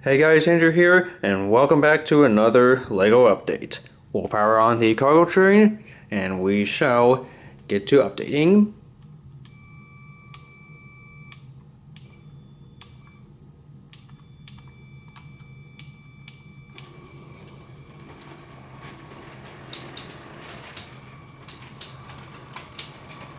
Hey guys, Andrew here, and welcome back to another LEGO update. We'll power on the cargo train, and we shall get to updating.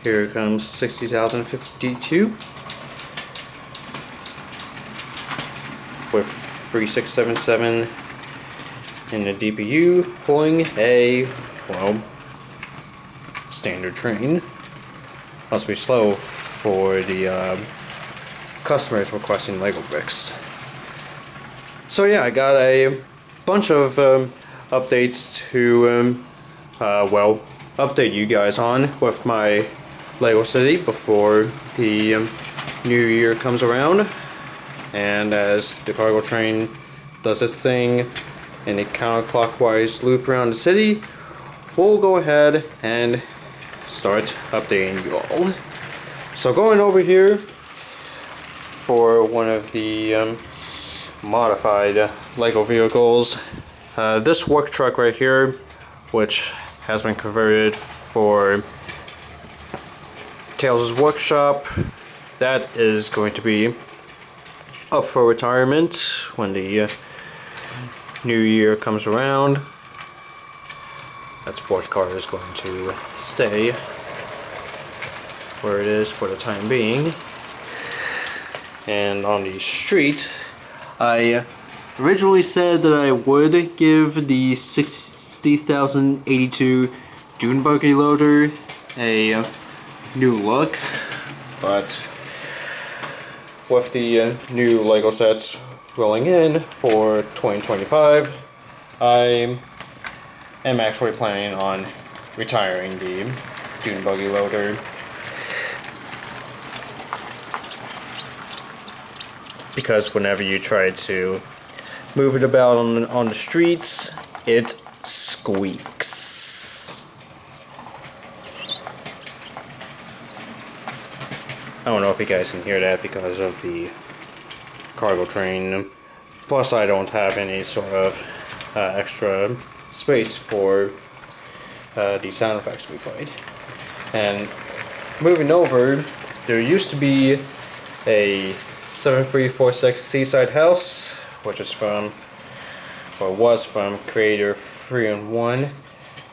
Here comes 60,052 with 3677 in the DPU, pulling a, well, standard train. Must be slow for the customers requesting LEGO bricks. So yeah, I got a bunch of updates to, well, update you guys on with my LEGO City before the new year comes around. And as the cargo train does its thing in a counterclockwise loop around the city, we'll go ahead and start updating you all. So going over here for one of the modified LEGO vehicles, this work truck right here, which has been converted for Tails' workshop, that is going to be up for retirement when the new year comes around. That sports car is going to stay where it is for the time being. And on the street, I originally said that I would give the 60,082 Dune Buggy Loader a new look, but with the new LEGO sets rolling in for 2025, I am actually planning on retiring the Dune Buggy Loader. Because whenever you try to move it about on the streets, it squeaks. I don't know if you guys can hear that because of the cargo train. Plus, I don't have any sort of extra space for the sound effects we played. And moving over, there used to be a 7346 Seaside House, which is from, or was from Creator 3-in-1,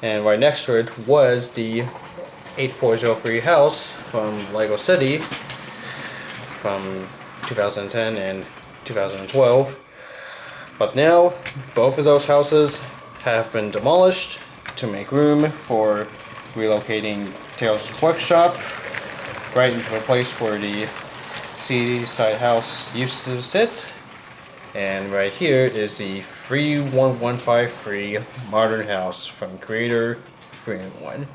and right next to it was the 8403 house from LEGO City from 2010 and 2012. But now both of those houses have been demolished to make room for relocating Tails' workshop right into a place where the Seaside House used to sit. And right here is the 31153 modern house from Creator 3-in-1,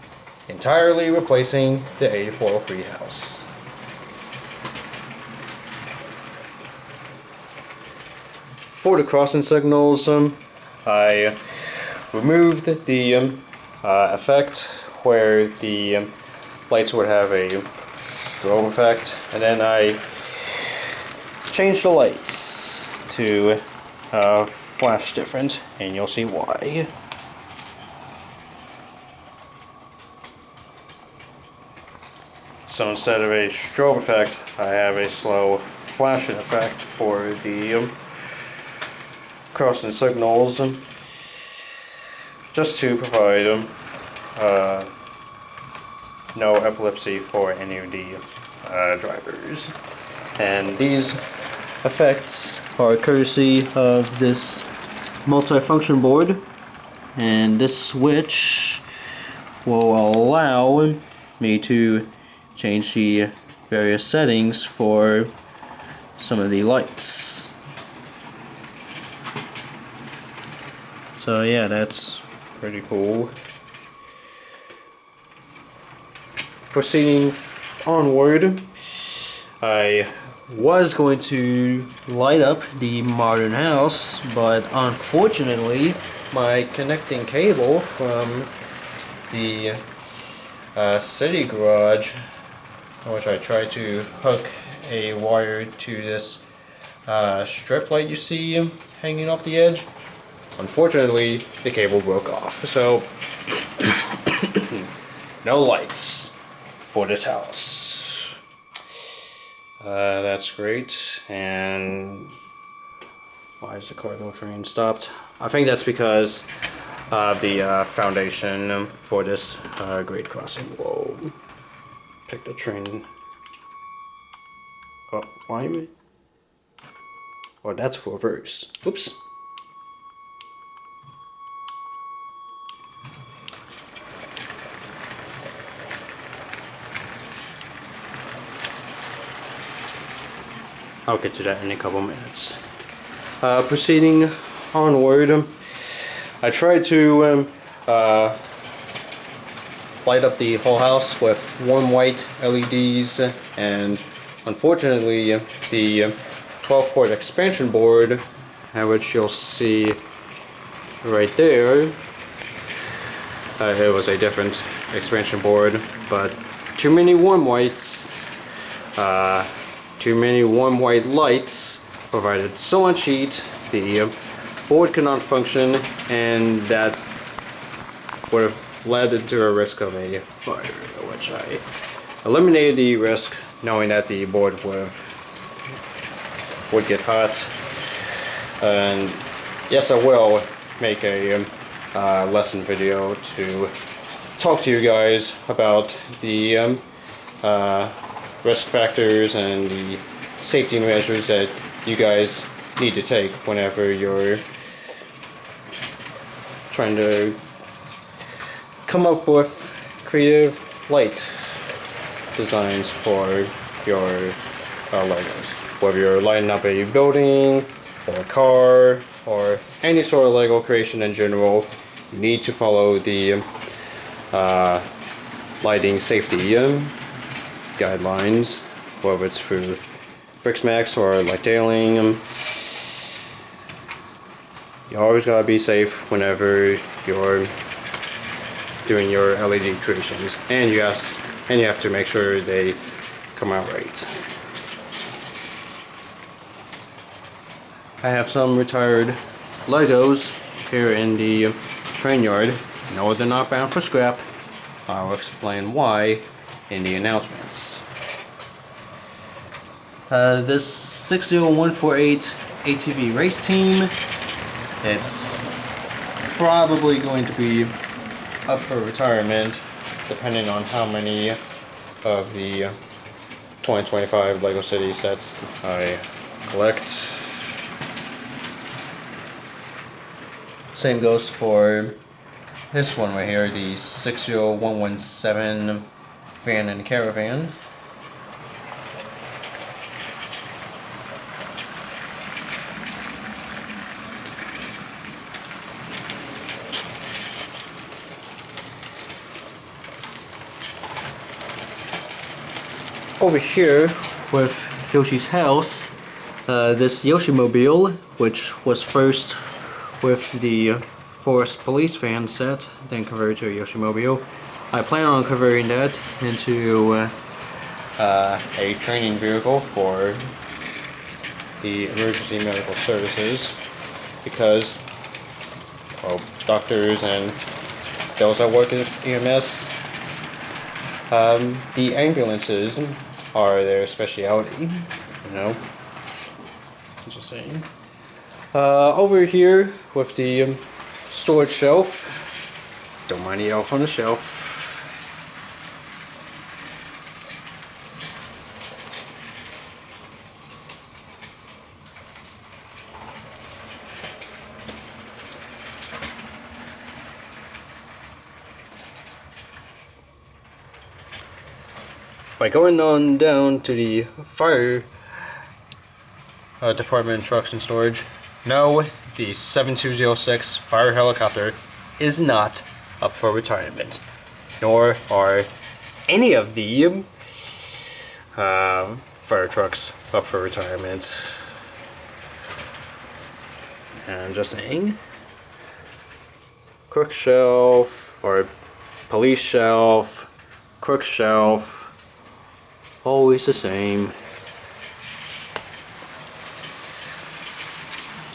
entirely replacing the 8403 house. For the crossing signals, I removed the effect where the lights would have a strobe effect, and then I changed the lights to flash different, and you'll see why. So instead of a strobe effect, I have a slow flashing effect for the crossing signals, just to provide no epilepsy for any of the drivers. And these effects are courtesy of this multi-function board, and this switch will allow me to change the various settings for some of the lights. So yeah, that's pretty cool. Proceeding onward, I was going to light up the modern house, but unfortunately my connecting cable from the city garage, which I tried to hook a wire to this strip light you see hanging off the edge. Unfortunately, the cable broke off, so no lights for this house. That's great. And why is the cargo train stopped? I think that's because of the foundation for this grade crossing. Whoa. Pick the train. Oh, why am I? Oh, that's for reverse. Oops. I'll get to that in a couple minutes. Proceeding onward, I tried to light up the whole house with warm white LEDs, and unfortunately the 12-port expansion board, which you'll see right there, it was a different expansion board, but too many warm whites, too many warm white lights provided so much heat, the board could not function, and that would have led to a risk of a fire, which I eliminated the risk knowing that the board would get hot. And yes, I will make a lesson video to talk to you guys about the risk factors and the safety measures that you guys need to take whenever you're trying to come up with creative light designs for your Legos. Whether you're lighting up a building or a car or any sort of Lego creation in general, you need to follow the lighting safety guidelines, whether it's through Brixmax or like Lightailing. You always gotta be safe whenever you're doing your LED creations, and you have to make sure they come out right. I have some retired Legos here in the train yard. No, they're not bound for scrap. I'll explain why in the announcements. This 60148 ATV race team, it's probably going to be up for retirement depending on how many of the 2025 Lego City sets I collect. Same goes for this one right here, the 60117 van and caravan. Over here with Yoshi's house, this Yoshimobile, which was first with the Forest Police van set, then converted to a Yoshimobile. I plan on converting that into a training vehicle for the emergency medical services, because, well, doctors and those that work at EMS, the ambulances are their specialty, you know. Just saying. Over here with the storage shelf. Don't mind the elf on the shelf. By going on down to the fire department trucks and storage, no, the 7206 fire helicopter is not up for retirement, nor are any of the fire trucks up for retirement. And just saying, crook shelf or police shelf, crook shelf, always the same.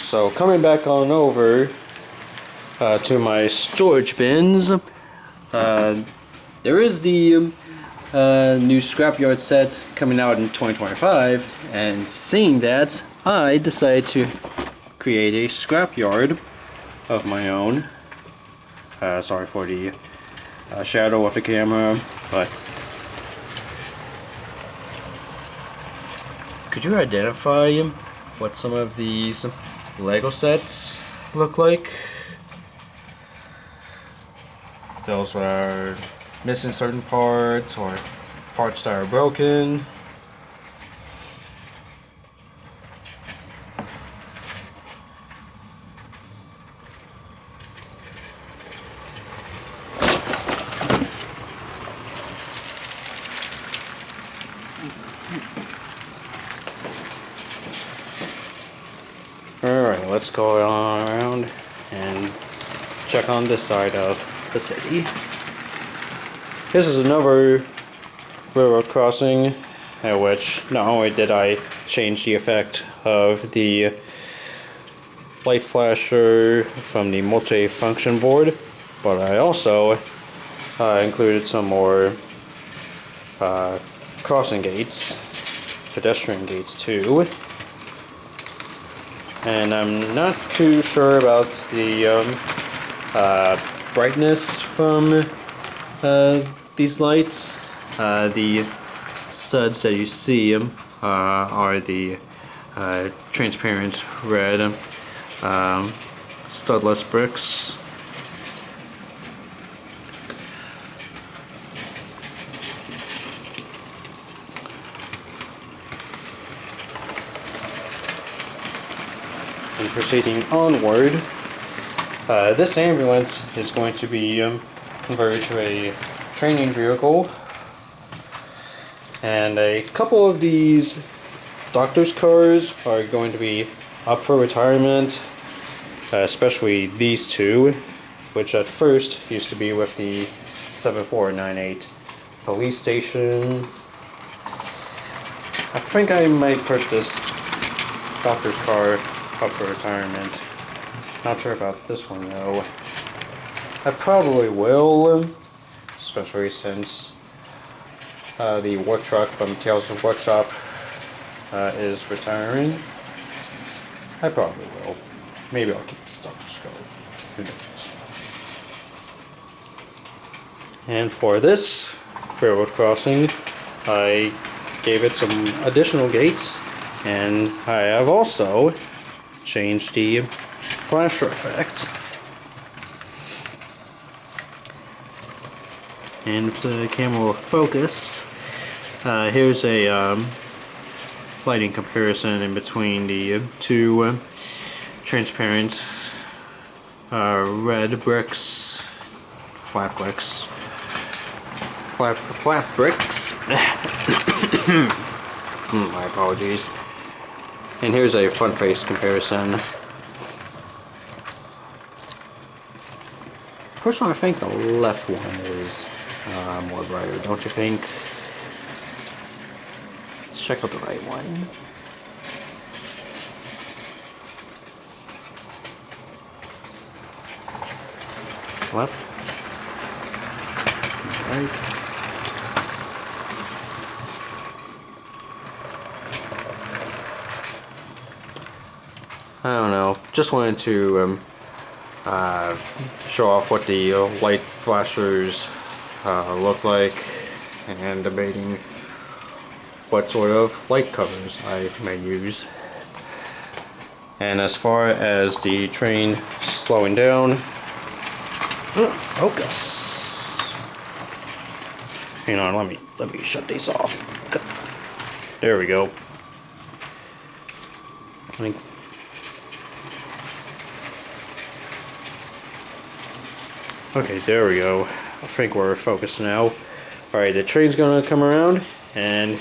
So coming back on over to my storage bins, there is the new scrapyard set coming out in 2025, and seeing that, I decided to create a scrapyard of my own. Sorry for the shadow of the camera, but could you identify what some of these Lego sets look like? Those are missing certain parts or parts that are broken. Alright, let's go around and check on this side of the city. This is another railroad crossing at which not only did I change the effect of the light flasher from the multi-function board, but I also included some more crossing gates, pedestrian gates too. And I'm not too sure about the brightness from these lights. The studs that you see are the transparent red studless bricks. And proceeding onward, this ambulance is going to be converted to a training vehicle, and a couple of these doctor's cars are going to be up for retirement, especially these two, which at first used to be with the 7498 police station. I think I might put this doctor's car up for retirement. Not sure about this one though. I probably will, especially since the work truck from Tales of Workshop is retiring. I probably will. Maybe I'll keep this doctor's car. Who knows? And for this railroad crossing, I gave it some additional gates, and I have also changed the flasher effect. And if the camera will focus, here's a lighting comparison in between the two transparent red bricks, flat bricks. My apologies. And here's a front face comparison. Personally, I think the left one is more brighter, don't you think? Let's check out the right one. Left. Right. I don't know, just wanted to show off what the light flashers look like, and debating what sort of light covers I may use. And as far as the train slowing down, focus. Hang on, let me shut these off. There we go. Okay, there we go. I think we're focused now. Alright, the train's gonna come around and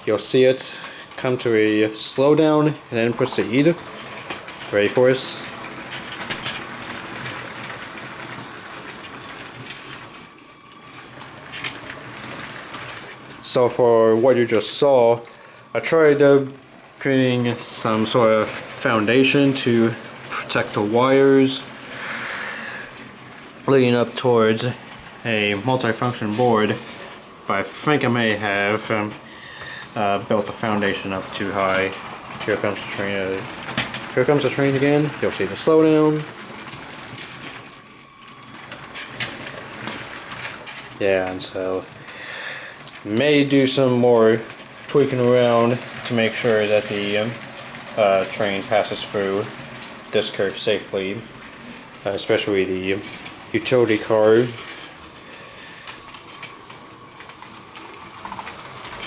you'll see it come to a slowdown and then proceed. Ready for us? So for what you just saw, I tried creating some sort of foundation to protect the wires leading up towards a multi-function board, but I think I may have built the foundation up too high. Here comes the train. Here comes the train again. You'll see the slowdown. Yeah, and so may do some more tweaking around to make sure that the train passes through this curve safely, especially the utility car.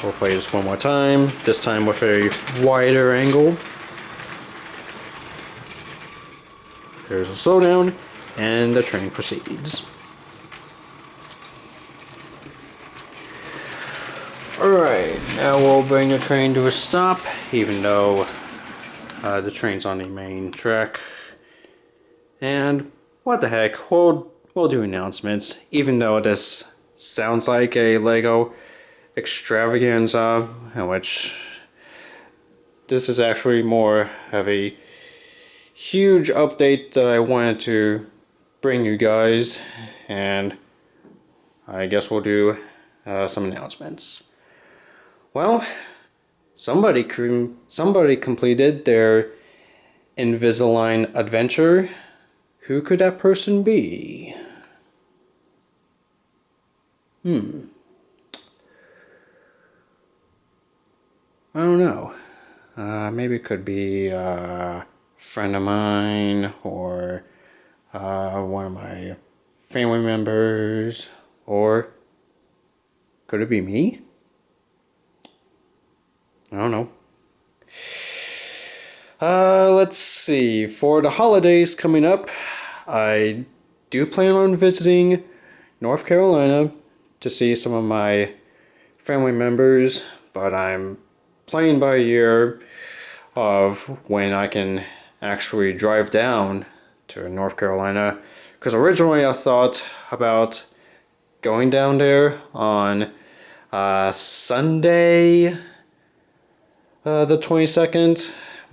We'll play this one more time, this time with a wider angle. There's a slowdown, and the train proceeds. Alright, now we'll bring the train to a stop, even though the train's on the main track. And what the heck, we'll do announcements, even though this sounds like a LEGO extravaganza, in which this is actually more of a huge update that I wanted to bring you guys, and I guess we'll do some announcements. Well, somebody completed their Invisalign adventure. Who could that person be? I don't know. Maybe it could be a friend of mine, or one of my family members, or could it be me? I don't know. Let's see. For the holidays coming up, I do plan on visiting North Carolina to see some of my family members, but I'm playing by ear of when I can actually drive down to North Carolina, because originally I thought about going down there on Sunday, the 22nd,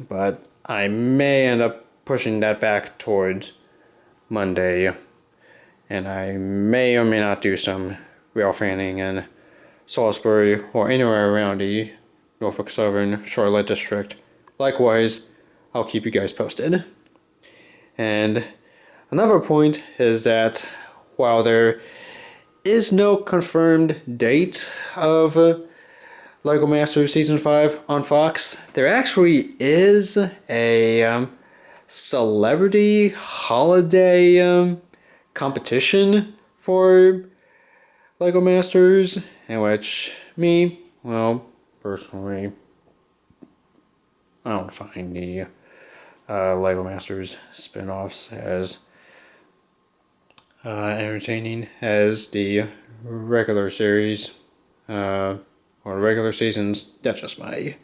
but I may end up pushing that back towards Monday, and I may or may not do some rail fanning in Salisbury or anywhere around the Norfolk Southern Charlotte district. Likewise, I'll keep you guys posted. And another point is that while there is no confirmed date of LEGO Masters Season 5 on Fox, there actually is a celebrity holiday competition for LEGO Masters, in which well, personally, I don't find the LEGO Masters spin-offs as entertaining as the regular series or regular seasons. That's just my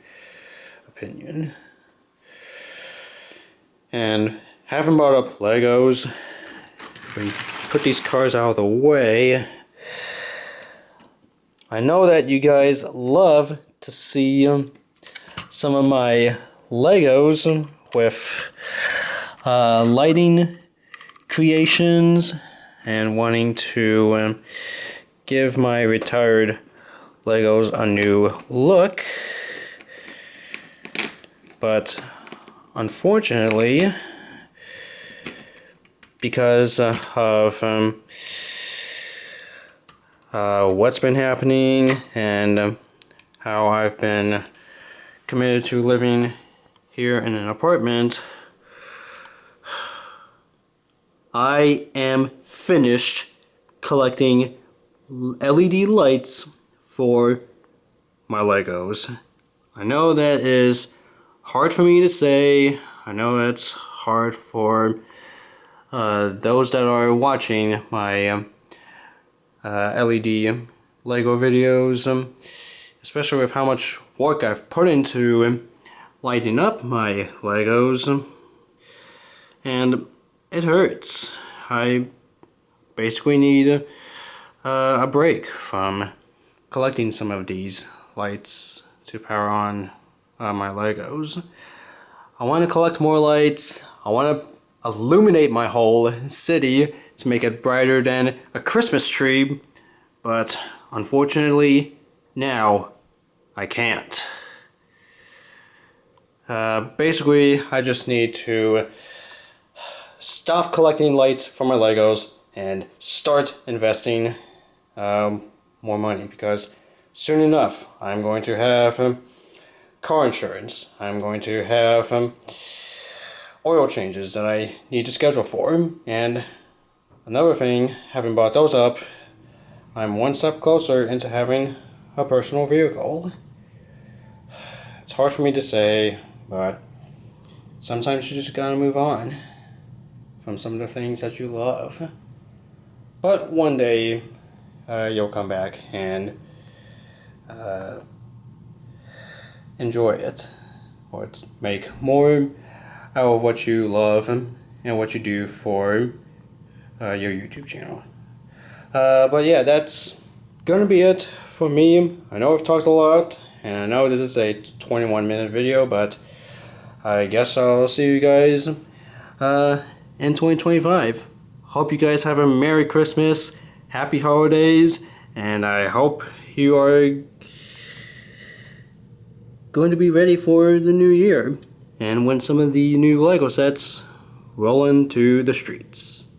opinion. And having brought up Legos, if we put these cars out of the way, I know that you guys love to see some of my Legos with lighting creations, and wanting to give my retired Legos a new look. But unfortunately, because of what's been happening and how I've been committed to living here in an apartment, I am finished collecting LED lights for my Legos. I know that is hard for me to say. I know it's hard for those that are watching my LED Lego videos, especially with how much work I've put into lighting up my Legos, and it hurts. I basically need a break from collecting some of these lights to power on my Legos. I want to collect more lights. I want to illuminate my whole city to make it brighter than a Christmas tree, but unfortunately now I can't. Basically, I just need to stop collecting lights for my Legos and start investing more money, because soon enough I'm going to have car insurance. I'm going to have oil changes that I need to schedule for, and another thing, having bought those up, I'm one step closer into having a personal vehicle. It's hard for me to say, but sometimes you just gotta move on from some of the things that you love. But one day, you'll come back and enjoy it, or make more out of what you love and what you do for your YouTube channel. But yeah, that's gonna be it for me. I know I've talked a lot, and I know this is a 21-minute video, but I guess I'll see you guys in 2025. Hope you guys have a Merry Christmas, Happy Holidays, and I hope you are going to be ready for the new year and when some of the new LEGO sets roll into the streets.